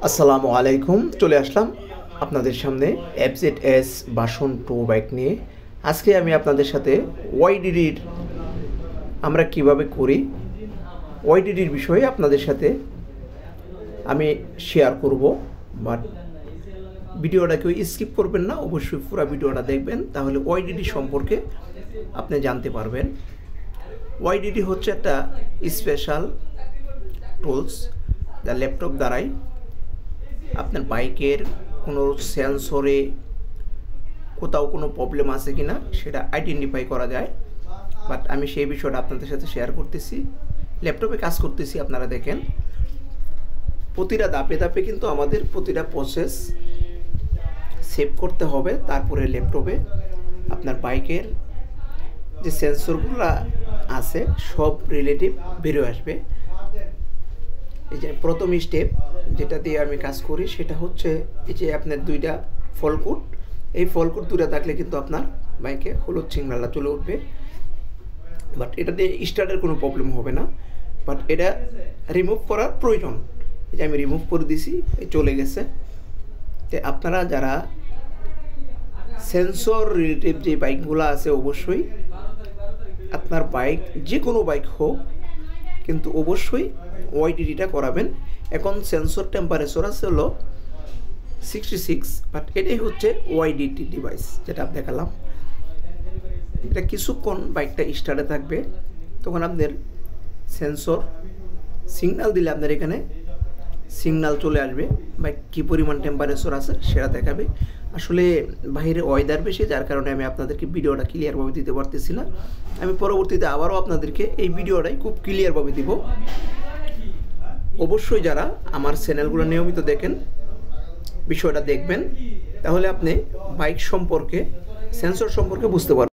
আসসালামু আলাইকুম। চলে আসলাম আপনাদের সামনে FZS ভার্সন 2 বাইক নিয়ে। আজকে আমি আপনাদের সাথে ওয়াইডিডির আমরা কিভাবে করি ওয়াইডিডির বিষয়ে আপনাদের সাথে আমি শেয়ার করব। বাট ভিডিওটা কেউ স্কিপ করবেন না, অবশ্যই পুরো ভিডিওটা দেখবেন, তাহলে ওয়াইডিডি সম্পর্কে আপনি জানতে পারবেন। ওয়াইডিডি হচ্ছে একটা স্পেশাল টুলস যা ল্যাপটপ দ্বারাই আপনার বাইকের কোনো সেন্সরে কোথাও কোনো প্রবলেম আছে কি না সেটা আইডেন্টিফাই করা যায়। বাট আমি সেই বিষয়টা আপনাদের সাথে শেয়ার করতেছি, ল্যাপটপে কাজ করতেছি। আপনারা দেখেন প্রতিটা ধাপে ধাপে কিন্তু আমাদের প্রতিটা প্রসেস সেভ করতে হবে, তারপরে ল্যাপটপে আপনার বাইকের যে সেন্সরগুলো আছে সব রিলেটিভ বেরিয়ে আসবে। এই যে প্রথম স্টেপ যেটা দিয়ে আমি কাজ করি সেটা হচ্ছে এই যে আপনার দুইটা ফলকুট, এই ফলকুট দুটো থাকলে কিন্তু আপনার বাইকে হলুদ সিগন্যালটা চলে উঠবে। বাট এটা দিয়ে স্টার্টের কোনো প্রবলেম হবে না, বাট এটা রিমুভ করার প্রয়োজন। এই যে আমি রিমুভ করে দিছি, এই চলে গেছে। তো আপনারা যারা সেন্সর রিলেটিভ যে বাইকগুলো আছে অবশ্যই আপনার বাইক যে কোনো বাইক হোক কিন্তু অবশ্যই ওয়াইডিডিটা করাবেন। এখন সেন্সর টেম্পারেচার আছে হলো 66, বাট এটাই হচ্ছে ওয়াইডিডি ডিভাইস যেটা আমি দেখালাম। এটা কিছুক্ষণ বাইকটা স্টার্টে থাকবে, তখন আপনার সেন্সর সিগন্যাল দিলে আপনার এখানে সিগন্যাল চলে আসবে, বাইক কী পরিমাণ টেম্পারেচার আছে সেটা দেখাবে। আসলে বাইরে ওয়েদার বেশি, যার কারণে আমি আপনাদেরকে ভিডিওটা ক্লিয়ারভাবে দিতে পারতেছি না। আমি পরবর্তীতে আবারও আপনাদেরকে এই ভিডিওটাই খুব ক্লিয়ারভাবে দিব। অবশ্যই যারা আমার চ্যানেলগুলো নিয়মিত দেখেন বিষয়টা দেখবেন, তাহলে আপনি বাইক সম্পর্কে সেন্সর সম্পর্কে বুঝতে পারবেন।